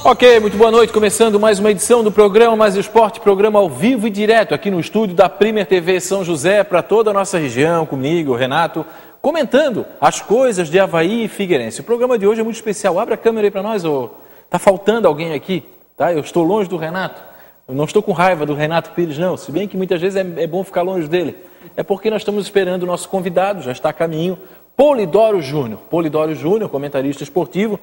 Ok, muito boa noite. Começando mais uma edição do programa Mais Esporte, programa ao vivo e direto aqui no estúdio da Premier TV São José para toda a nossa região, comigo, Renato, comentando as coisas de Avaí e Figueirense. O programa de hoje é muito especial. Abre a câmera aí para nós, tá faltando alguém aqui, tá? Eu estou longe do Renato. Eu não estou com raiva do Renato Pires, não. Se bem que muitas vezes é bom ficar longe dele. É porque nós estamos esperando o nosso convidado, já está a caminho, Polidoro Júnior. Polidoro Júnior, comentarista esportivo,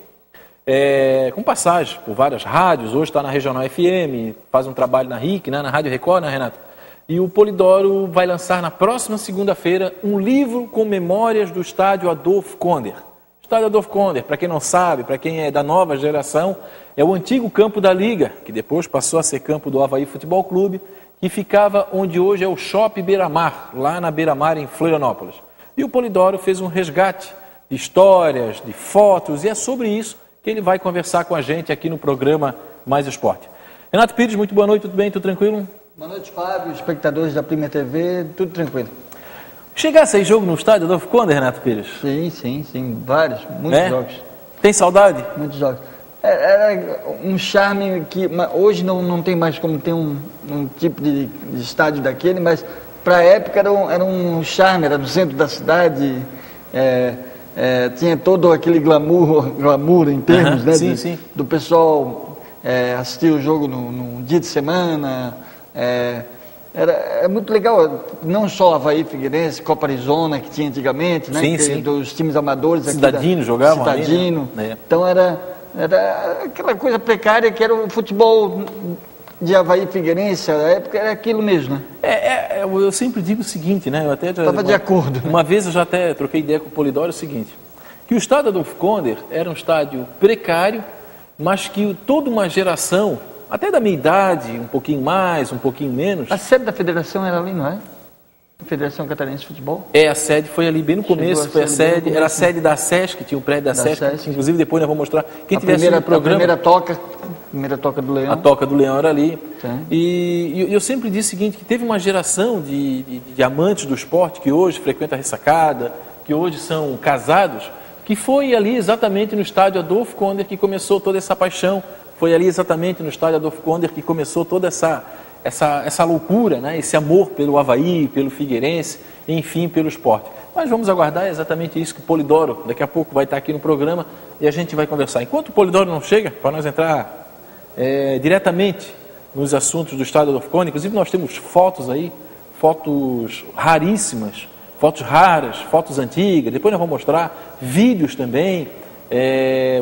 com passagem por várias rádios, hoje está na Regional FM, faz um trabalho na RIC, né, na Rádio Record, né, Renato? E o Polidoro vai lançar na próxima segunda-feira um livro com memórias do estádio Adolfo Konder. Estádio Adolfo Konder, para quem não sabe, para quem é da nova geração, é o antigo campo da Liga, que depois passou a ser campo do Avaí Futebol Clube, que ficava onde hoje é o Shopping Beira-Mar, lá na Beira-Mar, em Florianópolis. E o Polidoro fez um resgate de histórias, de fotos, e é sobre isso que ele vai conversar com a gente aqui no programa Mais Esporte. Renato Pires, muito boa noite, tudo bem, tudo tranquilo? Boa noite, Fábio, espectadores da Premier TV, tudo tranquilo. Chegasse aí jogo no estádio Adolfo Konder, Renato Pires? Sim, vários, muitos jogos. Tem saudade? Muitos jogos. Era um charme que hoje não tem mais como ter um tipo de estádio daquele, mas para a época era um charme, era no centro da cidade, tinha todo aquele glamour em termos, né, sim. do pessoal assistir o jogo no dia de semana. É muito legal, não só Avaí, Figueirense, Copa Arizona, que tinha antigamente, né, sim. Dos times amadores. Cidadino jogavam Cidadino. Ali, né? Então era aquela coisa precária que era o futebol de Avaí e Figueirense, na época era aquilo mesmo, né? Eu sempre digo o seguinte, né? Eu até estava de acordo. Uma vez eu já até troquei ideia com o Polidoro, é o seguinte, que o estádio Adolfo Konder era um estádio precário, mas que toda uma geração, até da minha idade, um pouquinho mais, um pouquinho menos... A sede da federação era ali, não é? A Federação Catarinense de Futebol? A sede foi ali bem no começo, foi a sede, era a sede da SESC, tinha o prédio da SESC, inclusive depois nós vamos mostrar, quem tivesse no programa... A primeira toca do Leão. A toca do Leão era ali. E eu sempre disse o seguinte, que teve uma geração de amantes do esporte, que hoje frequenta a ressacada, que hoje são casados, que foi ali exatamente no estádio Adolfo Konder que começou toda essa paixão, foi ali exatamente no estádio Adolfo Konder que começou toda essa loucura, né? Esse amor pelo Avaí, pelo Figueirense, enfim, pelo esporte. Mas vamos aguardar exatamente isso que o Polidoro daqui a pouco vai estar aqui no programa e a gente vai conversar. Enquanto o Polidoro não chega, para nós entrar diretamente nos assuntos do estádio Adolfo Konder, inclusive nós temos fotos aí, fotos raríssimas, fotos raras, fotos antigas, depois nós vamos mostrar vídeos também.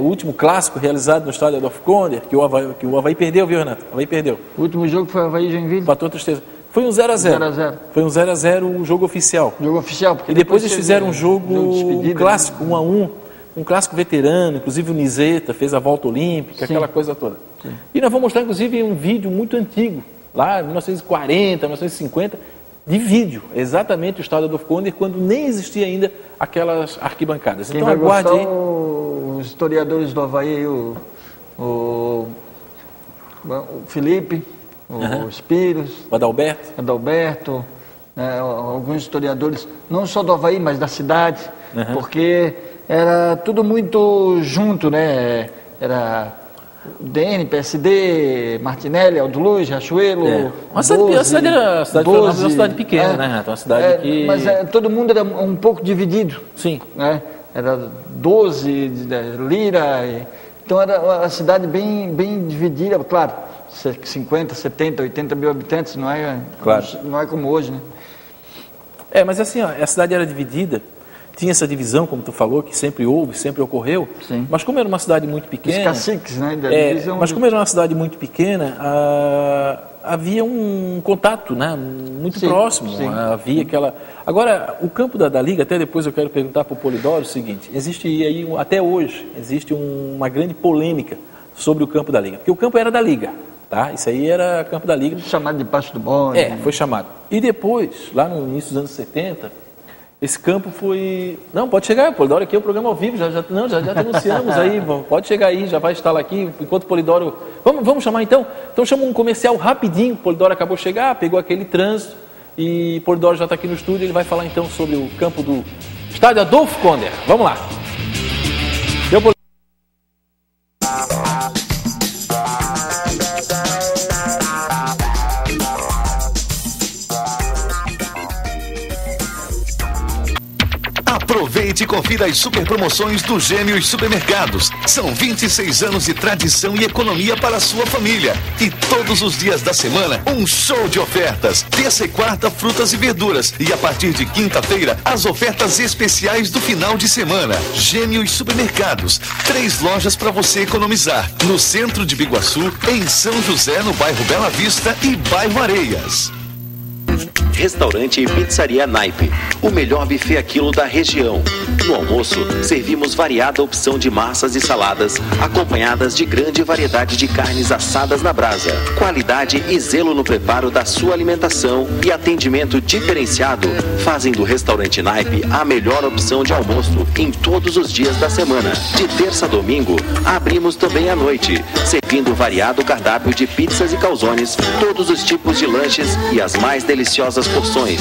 O último clássico realizado no estádio Adolfo Konder, que o Avaí perdeu, viu, Renato? O Avaí perdeu. O último jogo foi o Avaí Joinville? Empatou a tristeza. Foi um 0x0. Foi um 0x0 o jogo oficial. Jogo oficial. Porque e depois eles fizeram um jogo clássico, 1x1, um clássico veterano, inclusive o Nizeta fez a volta olímpica, aquela coisa toda. Sim. E nós vamos mostrar, inclusive, um vídeo muito antigo, lá em 1940, 1950, de vídeo, exatamente o estádio Adolfo Konder, quando nem existia ainda aquelas arquibancadas. Quem então aguarde aí. Os historiadores do Avaí, o Felipe, o Spírios, o Adalberto, alguns historiadores, não só do Avaí, mas da cidade, porque era tudo muito junto, né? Era DN, PSD, Martinelli, Aldo Luz, Riachuelo. A cidade era uma cidade pequena, né? Uma cidade que... Mas todo mundo era um pouco dividido. Sim. Né? Era 12 lira, então era uma cidade bem dividida, claro, 50, 70, 80 mil habitantes, não é como hoje, né? Mas assim, a cidade era dividida, tinha essa divisão, como tu falou, que sempre houve, sempre ocorreu. Sim. Mas como era uma cidade muito pequena... Os caciques, né? Mas como era uma cidade muito pequena, havia um contato, né, muito próximo. Sim. Havia aquela... Agora, o campo da Liga, até depois eu quero perguntar para o Polidoro o seguinte, existe aí, até hoje, existe uma grande polêmica sobre o campo da Liga. Porque o campo era da Liga, tá? Isso aí era campo da Liga. Chamado de Pasto do Bonde. Foi chamado. E depois, lá no início dos anos 70... Esse campo foi... Não, pode chegar, Polidoro, aqui é o programa ao vivo, já te anunciamos aí, pode chegar aí, já vai estar lá aqui, enquanto o Polidoro... Vamos chamar então? Então chama um comercial rapidinho, o Polidoro acabou de chegar, pegou aquele trânsito e o Polidoro já está aqui no estúdio, ele vai falar então sobre o campo do estádio Adolfo Konder. Vamos lá. confira as super promoções do Gênios Supermercados. São 26 anos de tradição e economia para a sua família. E todos os dias da semana, um show de ofertas. Terça e quarta, frutas e verduras. E a partir de quinta-feira, as ofertas especiais do final de semana. Gênios Supermercados. 3 lojas para você economizar. No centro de Biguaçu, em São José, no bairro Bela Vista e bairro Areias. Restaurante e Pizzaria Naipe, o melhor buffet a quilo da região. No almoço, servimos variada opção de massas e saladas, acompanhadas de grande variedade de carnes assadas na brasa. Qualidade e zelo no preparo da sua alimentação e atendimento diferenciado fazem do Restaurante Naipe a melhor opção de almoço em todos os dias da semana. De terça a domingo, abrimos também à noite, servindo variado cardápio de pizzas e calzones, todos os tipos de lanches e as mais deliciosas porções.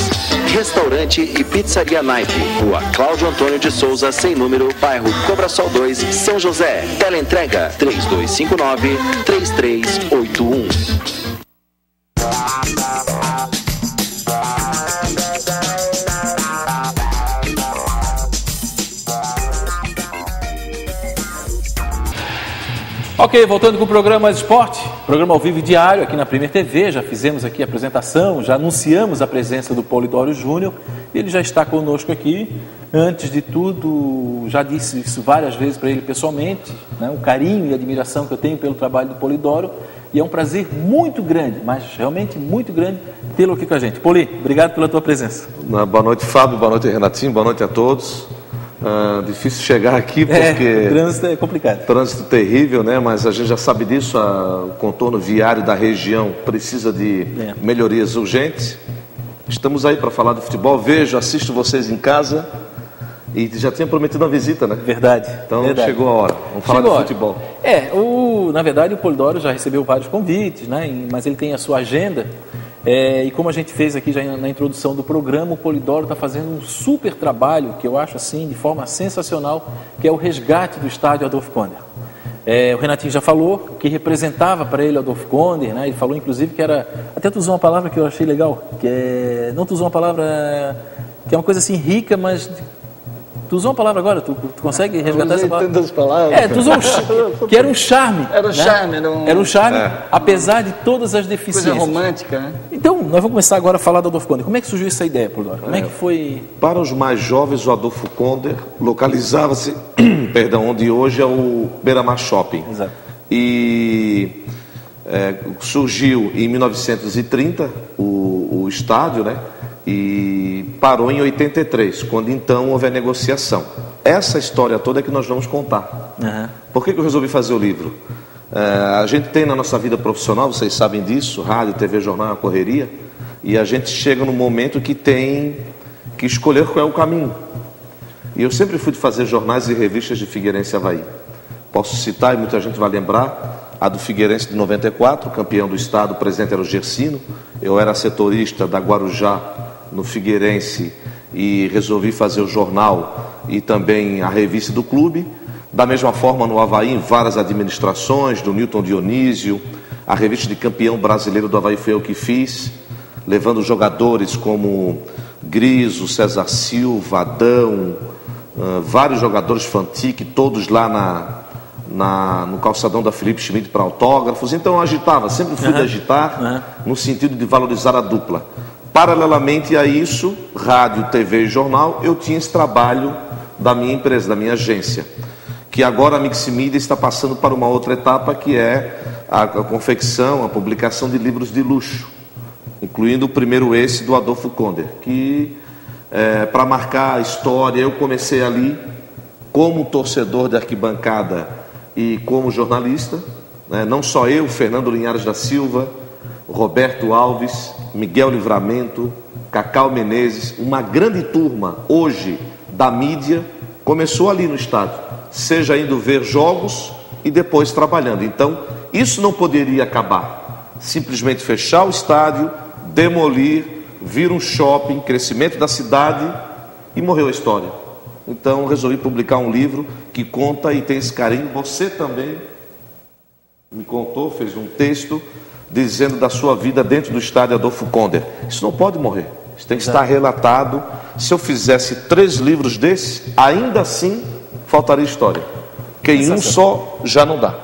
Restaurante e Pizzaria Naipe, Rua Cláudio Antônio de Souza, sem número, bairro Cobrasol 2, São José. Teleentrega 3259-3381. Ok, voltando com o programa Esporte, programa ao vivo e diário aqui na Premier TV, já fizemos aqui a apresentação, já anunciamos a presença do Polidoro Júnior, ele já está conosco aqui. Antes de tudo, já disse isso várias vezes para ele pessoalmente, né, o carinho e admiração que eu tenho pelo trabalho do Polidoro, e é um prazer muito grande, mas realmente muito grande, tê-lo aqui com a gente. Poli, obrigado pela tua presença. Boa noite, Fábio, boa noite, Renatinho, boa noite a todos. Difícil chegar aqui porque o trânsito é complicado. Trânsito terrível, né? Mas a gente já sabe disso, o contorno viário da região precisa de melhorias urgentes. Estamos aí para falar do futebol, assisto vocês em casa e já tinha prometido uma visita, né? Verdade. Então verdade. Chegou a hora, vamos falar de futebol. Na verdade o Polidoro já recebeu vários convites, né? Mas ele tem a sua agenda. E como a gente fez aqui já na introdução do programa, o Polidoro está fazendo um super trabalho, que eu acho assim, de forma sensacional, que é o resgate do estádio Adolfo Conde. O Renatinho já falou o que representava para ele Adolfo Conde, né? Ele falou inclusive que era, até tu usou uma palavra que eu achei legal, não tu usou uma palavra que é uma coisa assim rica, mas... Tu usou uma palavra agora? Tu consegue resgatar essa palavra? Tantas palavras. Tu usou que era um charme. Era um charme. Era um charme, apesar de todas as deficiências. Coisa romântica, né? Então, nós vamos começar agora a falar do Adolfo Conde. Como é que surgiu essa ideia, Polidoro? Como é que foi? Para os mais jovens, o Adolfo Conde localizava-se, onde hoje é o Beira-Mar Shopping. Exato. E surgiu em 1930 o estádio, né? E parou em 83, quando então houve a negociação. Essa história toda é que nós vamos contar. Por que eu resolvi fazer o livro? A gente tem na nossa vida profissional, vocês sabem disso, rádio, TV, jornal, uma correria, e a gente chega num momento que tem que escolher qual é o caminho. E eu sempre fui de fazer jornais e revistas de Figueirense e Avaí. Posso citar, e muita gente vai lembrar, a do Figueirense de 94, campeão do estado, o presidente era o Gersino. Eu era setorista da Guarujá no Figueirense e resolvi fazer o jornal e também a revista do clube. Da mesma forma no Avaí, em várias administrações, do Newton Dionísio, a revista de campeão brasileiro do Avaí foi eu que fiz, levando jogadores como Griso, César Silva, Adão, vários jogadores Fantique, todos lá no calçadão da Felipe Schmidt para autógrafos. Então eu agitava, sempre fui de agitar, no sentido de valorizar a dupla. Paralelamente a isso, rádio, TV e jornal, eu tinha esse trabalho da minha empresa, da minha agência, que agora a Miximídia está passando para uma outra etapa, que é a confecção, a publicação de livros de luxo, incluindo o primeiro esse do Adolfo Conde, que para marcar a história, eu comecei ali como torcedor de arquibancada e como jornalista, né? Não só eu, Fernando Linhares da Silva, Roberto Alves, Miguel Livramento, Cacau Menezes, uma grande turma hoje da mídia começou ali no estádio, seja indo ver jogos e depois trabalhando. Então isso não poderia acabar, simplesmente fechar o estádio, demolir, vir um shopping, crescimento da cidade e morreu a história. Então resolvi publicar um livro que conta e tem esse carinho. Você também me contou, fez um texto dizendo da sua vida dentro do estádio Adolfo Conde. Isso não pode morrer, isso tem que estar relatado se eu fizesse 3 livros desses, ainda assim faltaria história. Porque em um só já não dá.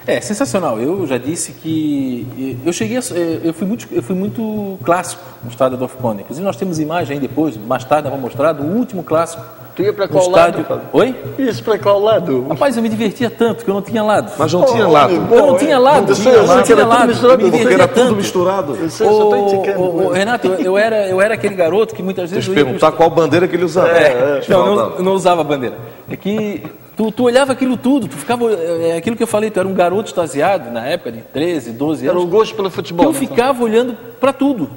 É sensacional. Eu já disse que eu cheguei, eu fui muito clássico no estádio Adolfo Conde. Inclusive nós temos imagem aí depois, mais tarde nós vamos mostrar do último clássico. Tu ia para qual lado? Oi? Isso, para qual lado? Rapaz, eu me divertia tanto que eu não tinha lado. Mas não tinha lado. Eu não tinha lado. Porque era tudo misturado. Renato, eu era aquele garoto que muitas vezes... Deixa eu perguntar qual bandeira que ele usava. Não, não usava bandeira. É que tu olhava aquilo tudo, tu ficava... É aquilo que eu falei, tu era um garoto extasiado na época de 13, 12 anos. Era o gosto pelo futebol. Eu ficava olhando para tudo.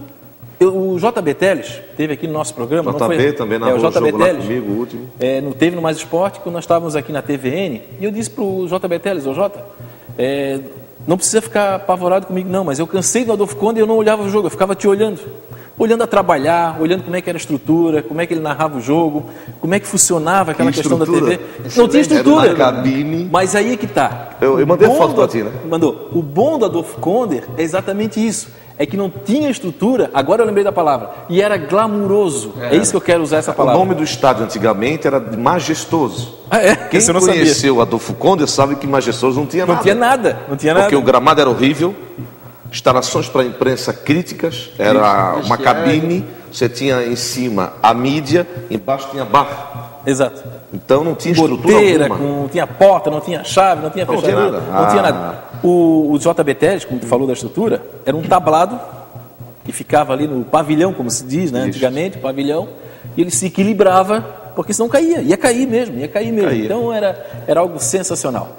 O JB Teles teve aqui no nosso programa. JB não foi? Também narrou o jogo lá comigo, o último. Teve no Mais Esporte, quando nós estávamos aqui na TVN, e eu disse para o JB Teles, Jota, não precisa ficar apavorado comigo não, mas eu cansei do Adolfo Conde e eu não olhava o jogo, eu ficava te olhando a trabalhar, olhando como é que era a estrutura, como é que ele narrava o jogo, como é que funcionava aquela questão da TV. Não tinha estrutura. Era na cabine. Mas aí é que está. Eu mandei foto para ti, né? Mandou. O bom do Adolfo Conde é exatamente isso. É que não tinha estrutura, agora eu lembrei da palavra, e era glamuroso. É isso que eu quero usar essa palavra. O nome do estádio antigamente era Majestoso. Quem conheceu o Adolfo Conde sabe que Majestoso não tinha nada. Não tinha nada. Porque o gramado era horrível, instalações para a imprensa críticas, era uma cabine, você tinha em cima a mídia, embaixo tinha bar. Exato. Então não tinha estrutura alguma. Não tinha porta, não tinha chave, não tinha fechadura, não tinha nada. O JB Teles, como tu falou da estrutura, era um tablado que ficava ali no pavilhão, como se diz, né? Antigamente, o pavilhão, e ele se equilibrava, porque senão ia cair mesmo. Então era algo sensacional.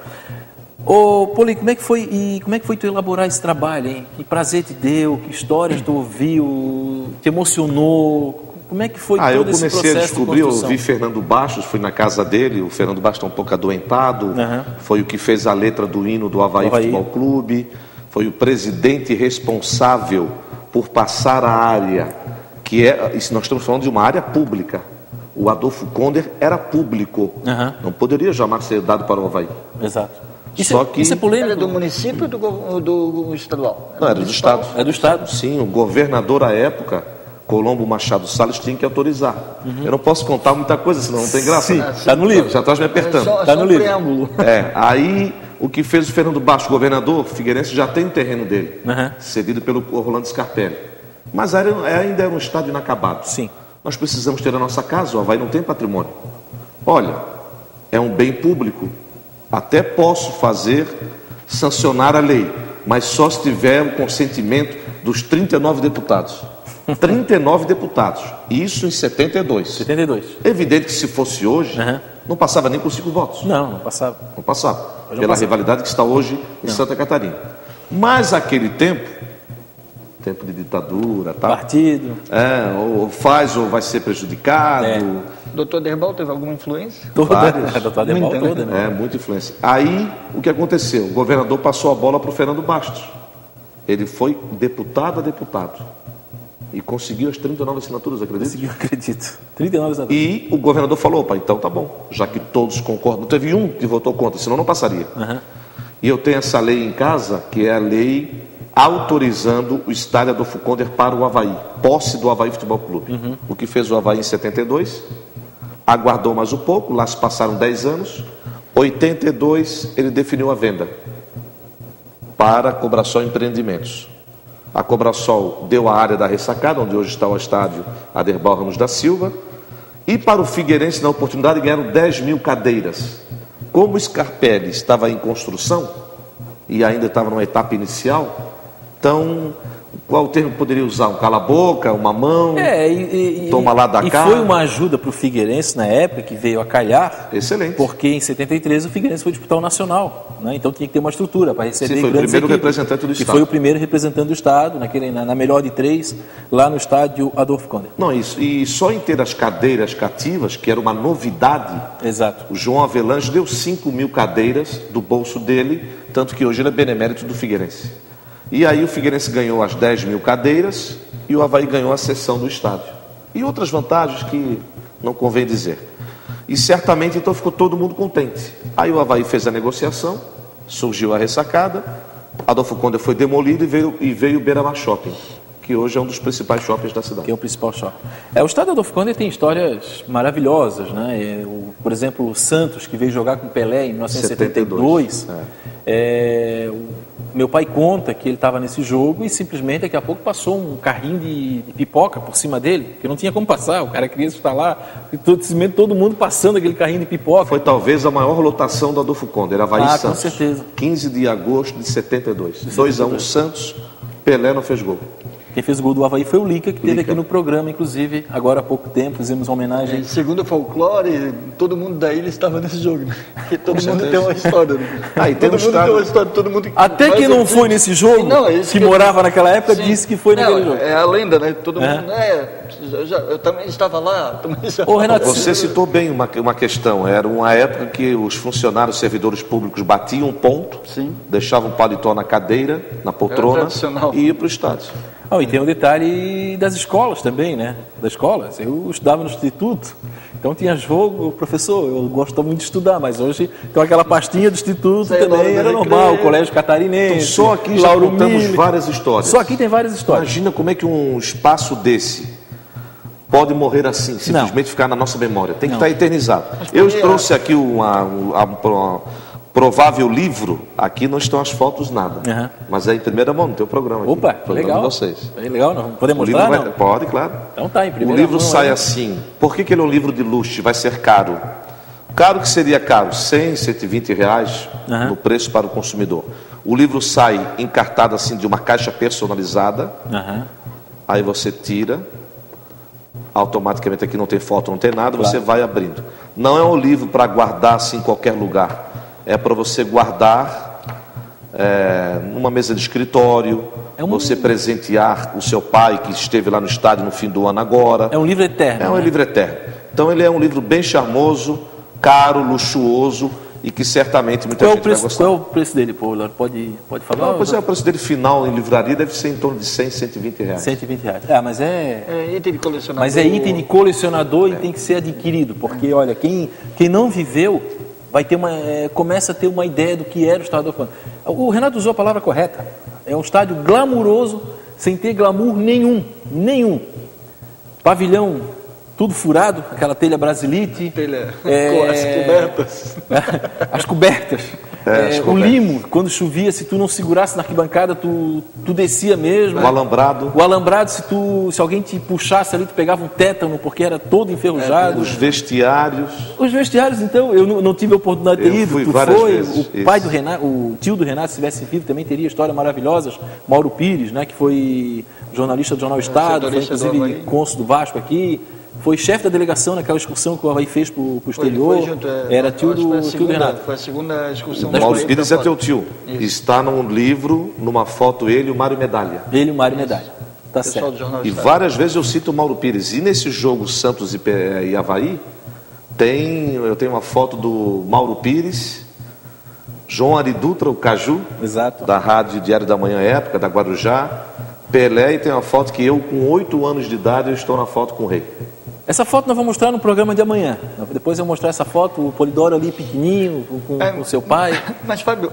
Ô, Poli, como é que foi tu elaborar esse trabalho, hein? Que prazer te deu, que histórias tu ouviu, te emocionou? Como é que foi todo esse processo de construção? Eu comecei a descobrir, eu vi Fernando Bastos, fui na casa dele, o Fernando Bastos está um pouco adoentado, foi o que fez a letra do hino do Avaí Futebol Clube, foi o presidente responsável por passar a área, isso nós estamos falando de uma área pública. O Adolfo Conde era público, não poderia jamais ser dado para o Avaí. Exato. Isso é polêmico? Era do município ou do estadual? Não, era do Estado. É do Estado? Sim, o governador à época, Colombo Machado Salles, tinha que autorizar. Eu não posso contar muita coisa, senão não tem graça. Sim, está no livro. Já estás me apertando. Está no livro. Preâmbulo. Aí o que fez o Fernando Bastos, governador, Figueirense já tem o terreno dele, cedido pelo Orlando Scarpelli. Mas ainda era um estádio inacabado. Sim. Nós precisamos ter a nossa casa, o Avaí não tem patrimônio. Olha, é um bem público. Até posso sancionar a lei, mas só se tiver o consentimento dos 39 deputados. 39 deputados. Isso em 72. 72. Evidente que se fosse hoje, não passava nem por 5 votos. Não passava. Não passava. Pela rivalidade que está hoje em Santa Catarina. Mas aquele tempo de ditadura, tá? Partido. Ou faz ou vai ser prejudicado. Doutor Derbal teve alguma influência? Doutor Derbal toda, né? Muita influência. Aí, o que aconteceu? O governador passou a bola para o Fernando Bastos. Ele foi deputado a deputado. E conseguiu as 39 assinaturas, acredita? Conseguiu, acredito. 39 assinaturas. E o governador falou, opa, então tá bom. Já que todos concordam. Não teve um que votou contra, senão não passaria. E eu tenho essa lei em casa, que é a lei autorizando o estádio Adolfo Conde para o Avaí. Posse do Avaí Futebol Clube. O que fez o Avaí em 72... Aguardou mais um pouco, lá se passaram 10 anos. 82, ele definiu a venda para a Cobrasol Empreendimentos. A Cobrasol deu a área da ressacada, onde hoje está o estádio Aderbal Ramos da Silva. E para o Figueirense, na oportunidade, ganharam 10 mil cadeiras. Como o Scarpelli estava em construção, e ainda estava numa etapa inicial, então... Qual o termo que poderia usar? Um cala-boca, uma mão, toma lá da cá. E foi uma ajuda para o Figueirense na época, que veio a calhar. Excelente. Porque em 73 o Figueirense foi disputar o Nacional, né? Então tinha que ter uma estrutura para receber foi grandes o primeiro equipes. Representante do Estado. E foi o primeiro representante do Estado, na melhor de 3, lá no estádio Adolfo Conde. Não, isso. E só em ter as cadeiras cativas, que era uma novidade. Exato. O João Avelange deu 5 mil cadeiras do bolso dele, tanto que hoje ele é benemérito do Figueirense. E aí o Figueirense ganhou as 10 mil cadeiras e o Avaí ganhou a cessão do estádio. E outras vantagens que não convém dizer. E certamente então ficou todo mundo contente. Aí o Avaí fez a negociação, surgiu a ressacada, Adolfo Conde foi demolido e veio o Beira-Mar Shopping, que hoje é um dos principais shoppings da cidade. Que é o principal shopping. O estádio Adolfo Conde tem histórias maravilhosas, né? Por exemplo, o Santos, que veio jogar com o Pelé em 1972. Meu pai conta que ele estava nesse jogo e simplesmente daqui a pouco passou um carrinho de pipoca por cima dele, que não tinha como passar, o cara queria estar lá, e todo mundo passando aquele carrinho de pipoca. Foi talvez a maior lotação do Adolfo Conde, era Avaí Santos. Com certeza. 15 de agosto de 72. 2-1 Santos, Pelé não fez gol. Quem fez o gol do Avaí foi o Lica, que esteve aqui no programa, inclusive, agora há pouco tempo, fizemos uma homenagem. Segundo o folclore, todo mundo da ilha estava nesse jogo, né? Porque todo mundo tem uma história. Né? Todo mundo tem uma história, todo mundo... Até quem não foi nesse jogo, que morava naquela época, disse que foi naquele jogo. É a lenda, né? Todo mundo... eu também estava lá. Ô, Renato, você citou bem uma questão. Era uma época que os funcionários, servidores públicos batiam um ponto, deixavam o paletó na cadeira, na poltrona e iam para o estádio. E tem o detalhe das escolas também, né? Das escolas. Eu estudava no instituto, então tinha jogo. Professor, eu gosto muito de estudar, mas hoje tem aquela pastinha do instituto também, era normal. O Colégio Catarinense. Então, só aqui já contamos várias histórias. Só aqui tem várias histórias. Imagina como é que um espaço desse pode morrer assim, simplesmente ficar na nossa memória. Tem que estar eternizado. Eu trouxe aqui uma provável livro, aqui não estão as fotos, nada. Mas é em primeira mão, no teu programa. Aqui, Opa, legal. De vocês. É legal, não? Podemos mostrar? Pode, claro. Então tá, em primeira mão. O livro mão, sai assim. Por que ele é um livro de luxo? Vai ser caro. Caro que seria caro? 100, 120 reais no preço para o consumidor. O livro sai encartado assim de uma caixa personalizada. Aí você tira. Automaticamente aqui não tem foto, não tem nada. Você vai abrindo. Não é um livro para guardar assim em qualquer lugar. É para você guardar numa mesa de escritório, você presentear o seu pai que esteve lá no estádio no fim do ano agora. É um livro eterno. É um livro eterno. Então ele é um livro bem charmoso, caro, luxuoso e que certamente muita gente vai gostar. Qual é o preço dele, Paulo? Pode falar? Pois o preço dele final em livraria deve ser em torno de 100, 120 reais. 120 reais. Mas é item de colecionador. Mas é item de colecionador e tem que ser adquirido, porque olha, quem não viveu vai ter começa a ter uma ideia do que era o estádio Adolfo Conde. O Renato usou a palavra correta. É um estádio glamuroso, sem ter glamour nenhum. Pavilhão tudo furado, aquela telha brasilite. As cobertas. As cobertas. O limo, quando chovia, se tu não segurasse na arquibancada, tu descia mesmo. O alambrado. O alambrado, se alguém te puxasse ali, tu pegava um tétano, porque era todo enferrujado. Os vestiários. Os vestiários, então, eu não tive a oportunidade de ter ido. Tu foi, vezes, o pai do Renato, o tio do Renato, se tivesse vivo, também teria histórias maravilhosas. Mauro Pires, né, que foi jornalista do Jornal Estado, foi inclusive cônsul do Vasco aqui. Foi chefe da delegação naquela excursão que o Avaí fez para o exterior. Era tio do Renato. Foi a segunda excursão. Mauro Pires é teu tio. Isso. Está num livro, numa foto, ele e o Mário Medalha. Ele e o Mário Medalha. Tá certo. E várias vezes eu cito o Mauro Pires. E nesse jogo Santos e Avaí, eu tenho uma foto do Mauro Pires, João Ari Dutra, o Caju, exato, da Rádio Diário da Manhã Época, da Guarujá, Pelé, e tem uma foto que eu, com 8 anos de idade, eu estou na foto com o Rei. Essa foto nós vamos mostrar no programa de amanhã. Depois eu vou mostrar essa foto, o Polidoro ali pequenininho, com seu pai. Mas, Fábio,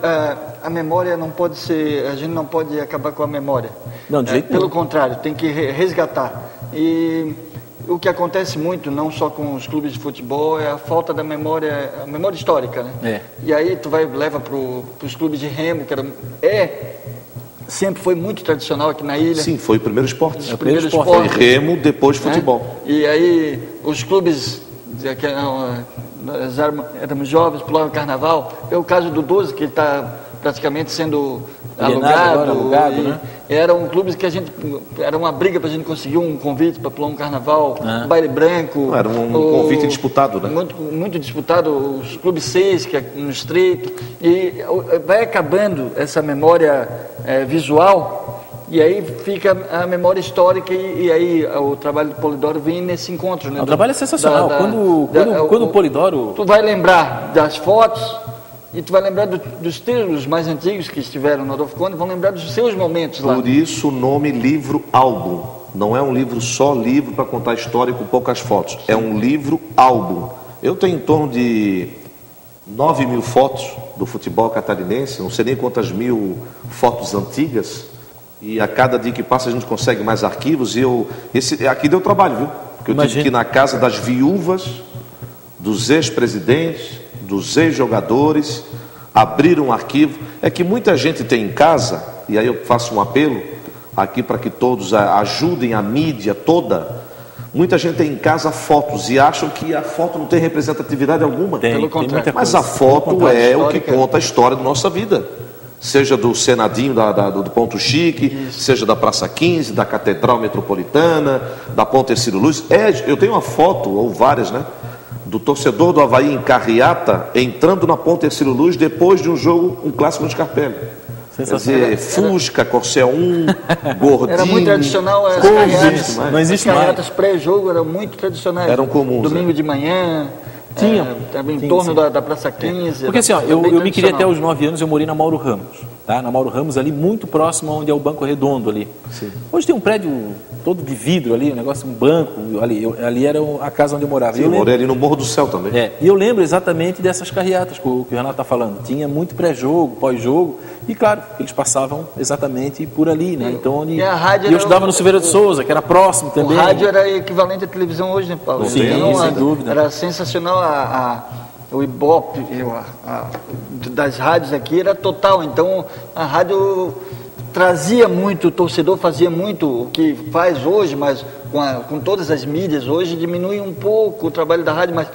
a memória não pode ser... A gente não pode acabar com a memória. Não, de jeito pelo contrário, tem que resgatar. E o que acontece muito, não só com os clubes de futebol, é a falta da memória, a memória histórica, né? E aí tu leva para os clubes de remo, que sempre foi muito tradicional aqui na ilha. Sim, foi o primeiro esporte. O primeiro esporte. Remo, depois futebol. E aí os clubes, nós éramos jovens, pulavam o carnaval. É o caso do 12, que está praticamente sendo alugado, né? Eram clubes que era uma briga para a gente conseguir um convite para pular um carnaval, um baile branco. Era um convite disputado, né? Muito disputado, os clubes 6, que é no Estreito, e vai acabando essa memória visual, e aí fica a memória histórica, e aí o trabalho do Polidoro vem nesse encontro, né? O trabalho é sensacional. Quando o Polidoro... Tu vai lembrar das fotos, e tu vai lembrar dos teus mais antigos que estiveram no Adolfo Conde, vão lembrar dos seus momentos lá. Por isso o nome livro-álbum. Não é um livro só livro para contar história com poucas fotos. Sim. É um livro-álbum. Eu tenho em torno de 9 mil fotos do futebol catarinense, não sei nem quantas mil fotos antigas, E a cada dia que passa a gente consegue mais arquivos. E aqui deu trabalho, viu? Porque eu tive que ir na casa das viúvas, dos ex-presidentes, dos ex-jogadores, abrir um arquivo. É que muita gente tem em casa, e aí eu faço um apelo aqui para que todos ajudem a mídia toda. Muita gente tem em casa fotos e acham que a foto não tem representatividade alguma. Pelo contrário. Mas a foto é o que conta a história da nossa vida. Seja do Senadinho, do Ponto Chique, seja da Praça 15, da Catedral Metropolitana, da Ponte Ercílio Luz. Eu tenho uma foto, ou várias, né? Do torcedor do Avaí em carreata, entrando na Ponte Ercílio Luz depois de um jogo, um clássico no Scarpelli. Quer dizer, Fusca, Corsé 1, Gordinho. Era muito tradicional as carreatas. Não existe mais. As carreatas pré-jogo eram muito tradicionais. Eram comuns. Domingo de manhã. Também em torno da Praça 15. Porque assim, eu me criei até os 9 anos, eu morei na Mauro Ramos. Tá? Na Mauro Ramos, ali muito próximo onde é o Banco Redondo ali. Sim. Hoje tem um prédio todo de vidro ali, um negócio, um banco. Ali era a casa onde eu morava. Sim, eu morei ali no Morro do Céu também. E eu lembro exatamente dessas carreatas que o Renato está falando. Tinha muito pré-jogo, pós-jogo. E claro, eles passavam exatamente por ali, né? Então, e eu estudava no Silveira de Souza, que era próximo também. O rádio era equivalente à televisão hoje, né, Paulo? Sim, sem dúvida. Era sensacional o Ibope das rádios aqui era total. Então a rádio trazia muito, o torcedor fazia muito o que faz hoje, mas com todas as mídias hoje diminui um pouco o trabalho da rádio, mas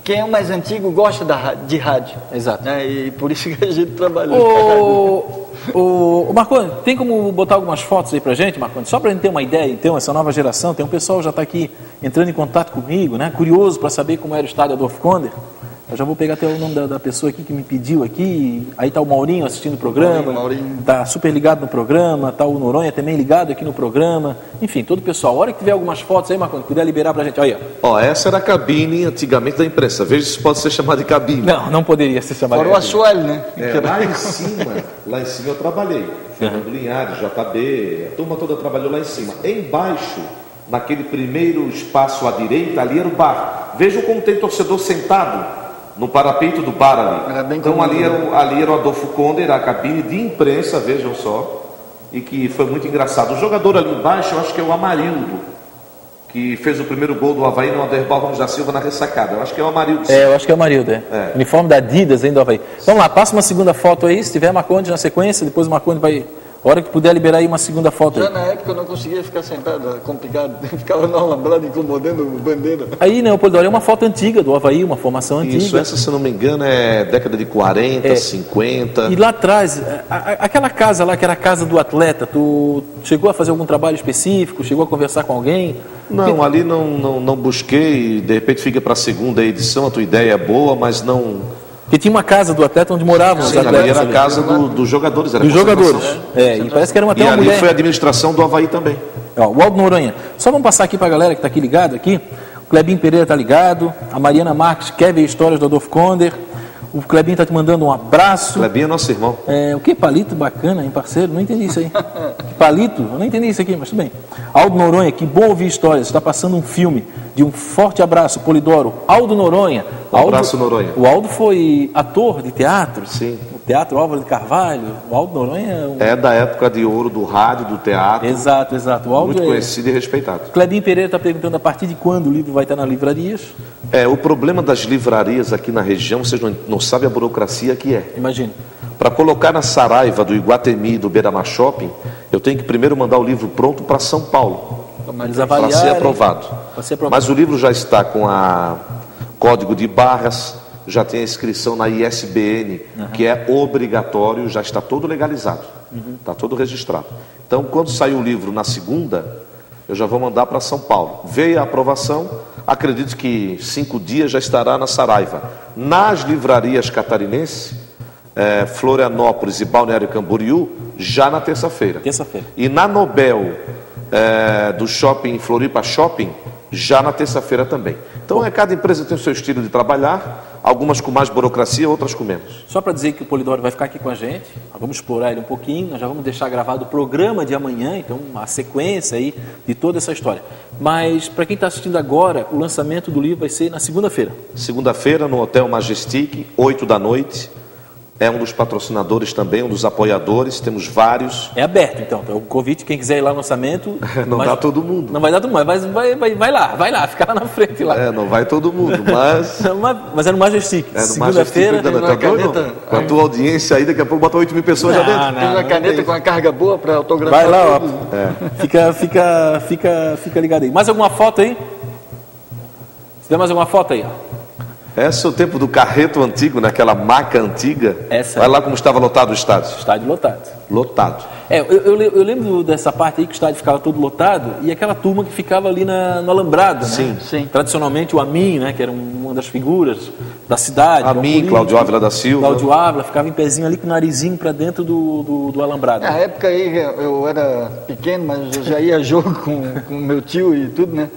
quem é o mais antigo gosta de rádio. Exato. Né? E por isso que a gente trabalhou. Marconi, tem como botar algumas fotos aí pra gente, Marconi? Só pra gente ter uma ideia, então, essa nova geração, tem um pessoal que já está aqui entrando em contato comigo, né? Curioso para saber como era o estádio Adolfo Konder. Eu já vou pegar até o nome da pessoa aqui que me pediu aqui. Aí está o Maurinho assistindo o programa. Maurinho. Está super ligado no programa. Está o Noronha também ligado aqui no programa. Enfim, todo o pessoal. A hora que tiver algumas fotos aí, Marconi, puder liberar para a gente. Olha. Essa era a cabine antigamente da imprensa. Veja se pode ser chamada de cabine. Não poderia ser chamada de cabine. Fora o assoalho, né? Lá em cima eu trabalhei. Fernando Linhares, JB, a turma toda trabalhou lá em cima. Embaixo, naquele primeiro espaço à direita, ali era o bar. Vejam como tem torcedor sentado no parapeito do bar ali. Então ali era o Adolfo Konder, a cabine de imprensa, vejam só, e que foi muito engraçado. O jogador ali embaixo, eu acho que é o Amarildo, que fez o primeiro gol do Avaí no Aderbal Ramos da Silva na ressacada. Eu acho que é o Amarildo. Eu acho que é o Amarildo, Uniforme da Adidas, hein, do Avaí. Vamos lá, passa uma segunda foto aí, se tiver Marcondes na sequência, depois o Marcondes vai... A hora que puder liberar aí uma segunda foto. Já na época eu não conseguia ficar sentado, era complicado. Ficava no alambrado incomodando bandeira. Aí, né, Leopoldo, é uma foto antiga do Avaí, uma formação antiga. Isso, essa, se não me engano, é década de 40, 50. E lá atrás, aquela casa lá que era a casa do atleta, tu chegou a fazer algum trabalho específico? Chegou a conversar com alguém? Não, ali não busquei, de repente fica para a segunda edição, a tua ideia é boa, mas não... Porque tinha uma casa do atleta onde moravam os atletas. Ali era a casa dos jogadores. Era dos jogadores. E parece que era até uma mulher. E ali foi a administração do Avaí também. O Aldo Noronha. Só vamos passar aqui para a galera que está aqui ligado aqui. O Clebinho Pereira está ligado. A Mariana Marques quer ver histórias do Adolfo Konder. O Clebinho está te mandando um abraço. Clebinho é nosso irmão. O que? Palito bacana, hein, parceiro? Não entendi isso aí. Palito? Eu não entendi isso aqui, mas tudo bem. Aldo Noronha, que bom ouvir histórias. Está passando um filme de um forte abraço, Polidoro. Aldo Noronha. Abraço, Noronha. O Aldo foi ator de teatro. Sim. O Teatro Álvaro de Carvalho. O Aldo Noronha é da época de ouro do rádio, do teatro. Exato. O Aldo muito conhecido e respeitado. Clebinho Pereira está perguntando a partir de quando o livro vai estar nas livrarias. O problema das livrarias aqui na região, vocês não sabem a burocracia que é. Imagina. Para colocar na Saraiva do Iguatemi, do Beira-Mar Shopping, eu tenho que primeiro mandar o livro pronto para São Paulo. Para ser aprovado. Mas o livro já está com a código de barras, já tem a inscrição na ISBN, que é obrigatório, já está todo legalizado, está todo registrado. Então, quando sair o livro na segunda, eu já vou mandar para São Paulo. Veio a aprovação, acredito que 5 dias já estará na Saraiva. Nas livrarias catarinenses, Florianópolis e Balneário Camboriú, já na terça-feira. E na Nobel, do shopping Floripa Shopping, já na terça-feira também. Então, cada empresa tem o seu estilo de trabalhar, algumas com mais burocracia, outras com menos. Só para dizer que o Polidoro vai ficar aqui com a gente, nós vamos explorar ele um pouquinho, nós já vamos deixar gravado o programa de amanhã, então a sequência aí de toda essa história. Mas, para quem está assistindo agora, o lançamento do livro vai ser na segunda-feira. Segunda-feira, no Hotel Majestic, 8 da noite. é um dos patrocinadores também, um dos apoiadores, temos vários. É aberto, então. O convite, quem quiser ir lá no lançamento... Não dá todo mundo. Não vai dar todo mundo, mas vai lá, fica lá na frente. Lá. Não vai todo mundo, mas... Mas é no Majestic. Segunda-feira... Com a tua audiência aí, daqui a pouco bota 8 mil pessoas já dentro. Tem uma caneta com uma carga boa para autografar. Vai lá, ó. Fica ligado aí. Mais alguma foto aí? Você tem mais alguma foto aí? Esse é o tempo do carreto antigo, naquela maca antiga. Olha lá como estava lotado o estádio. Estádio lotado. Lotado. Eu lembro dessa parte aí que o estádio ficava todo lotado e aquela turma que ficava ali no Alambrado, né? Sim. Tradicionalmente o Amin, né? Que era uma das figuras da cidade. Amin, Cláudio Ávila da Silva. Cláudio Ávila, ficava em pezinho ali com o narizinho para dentro do Alambrado. Na época aí eu era pequeno, mas eu já ia a jogo com meu tio e tudo, né?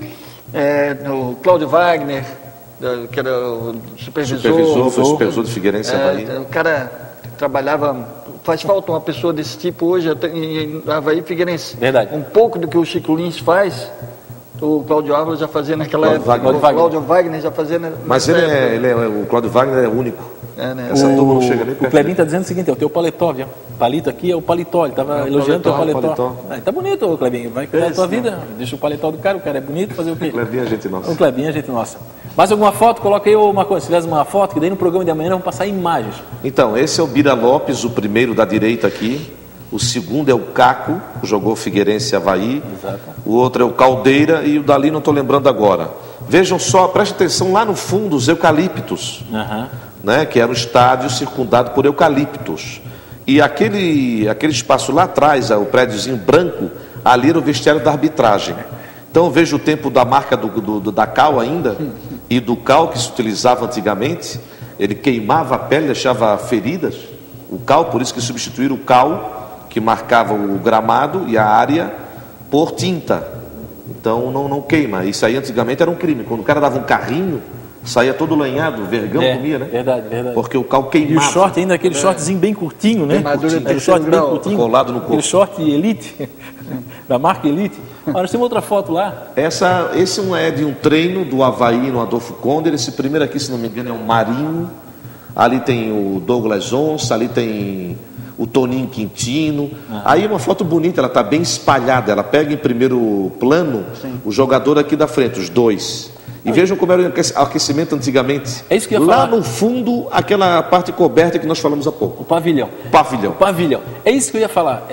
O Cláudio Wagner, que era o supervisor. Foi supervisor de Figueirense Havaí. O cara trabalhava, faz falta uma pessoa desse tipo hoje em Havaí Figueirense. Verdade. Um pouco do que o Chico Lins faz, o Cláudio Ávila já fazia naquela época. O Cláudio Wagner já fazia Mas o Cláudio Wagner é único. Essa turma não chega nem perto. O Clebinho está dizendo o seguinte, é o teu paletó, viu? Palito aqui é o paletó, ele estava elogiando o teu paletó. Tá bonito, Clebinho, vai cuidar da tua vida, deixa o paletó do cara, o cara é bonito, fazer o quê? O Clebinho é gente nossa. O Clebinho é gente nossa. Mais alguma foto? Coloca aí uma coisa, se tivesse uma foto, que daí no programa de amanhã nós vamos passar imagens. Então, esse é o Bira Lopes, o primeiro da direita aqui. O segundo é o Caco, jogou Figueirense Havaí. Exato. O outro é o Caldeira e o dali não estou lembrando agora. Vejam só, preste atenção lá no fundo, os eucaliptos. Né, que era um estádio circundado por eucaliptos. E aquele espaço lá atrás, o prédiozinho branco, ali era o vestiário da arbitragem. Então veja o tempo da marca da cal ainda, e do cal que se utilizava antigamente. Ele queimava a pele, deixava feridas. O cal, por isso que substituíram o cal, que marcava o gramado e a área, por tinta. Então não queima. Isso aí antigamente era um crime. Quando o cara dava um carrinho, saía todo lanhado, vergão comia, né? Verdade. Porque o cal queimava. E o short ainda, aquele shortzinho bem curtinho, né? Aquele short bem curtinho, colado no corpo. Aquele short Elite, da marca Elite. Nós temos outra foto lá. Esse é de um treino do Havaí no Adolfo Conde. Esse primeiro aqui, se não me engano, é o Marinho. Ali tem o Douglas Onça, ali tem o Toninho Quintino. Aí uma foto bonita, ela está bem espalhada. Ela pega em primeiro plano o jogador aqui da frente, os dois. E vejam como era o aquecimento antigamente. É isso que eu ia lá falar. No fundo, aquela parte coberta que nós falamos há pouco. O pavilhão. É isso que eu ia falar.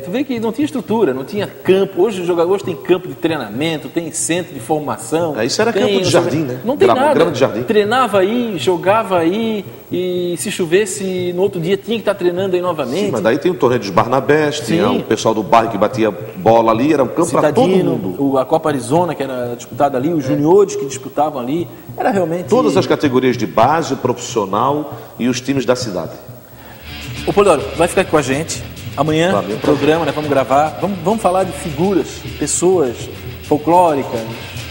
Tu vê que não tinha estrutura, não tinha campo. Hoje os jogadores têm campo de treinamento, tem centro de formação. Isso era campo de jardim, né? Não tem nada. Grama de jardim. Treinava aí, jogava aí, e se chovesse, no outro dia tinha que estar treinando aí novamente. Sim, mas daí tem o torneio dos Barnabés, tinha o pessoal do bairro que batia bola ali, era um campo para todo mundo. A Copa Arizona, que era disputada ali, os juniores que disputavam ali, era realmente... Todas as categorias de base, o profissional e os times da cidade. Ô Polidoro, vai ficar aqui com a gente. Amanhã, no programa, né, vamos gravar, vamos falar de figuras, pessoas folclóricas,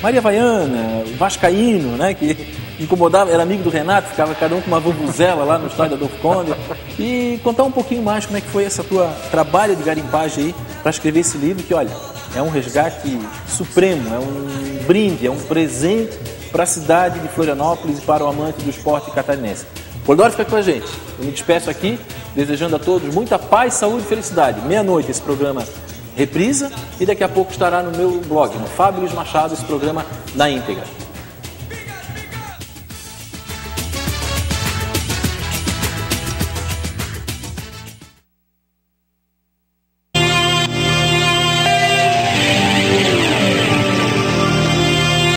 Maria Havaiana, Vascaíno, né, que incomodava, era amigo do Renato, ficava cada um com uma vuvuzela lá no estádio Adolfo Conde, e contar um pouquinho mais como é que foi essa tua trabalho de garimpagem aí, para escrever esse livro, que olha, é um resgate supremo, é um brinde, é um presente para a cidade de Florianópolis e para o amante do esporte catarinense. Polidoro, fica com a gente. Eu me despeço aqui, desejando a todos muita paz, saúde e felicidade. Meia-noite esse programa reprisa e daqui a pouco estará no meu blog, no Fábio Luiz Machado, esse programa na íntegra.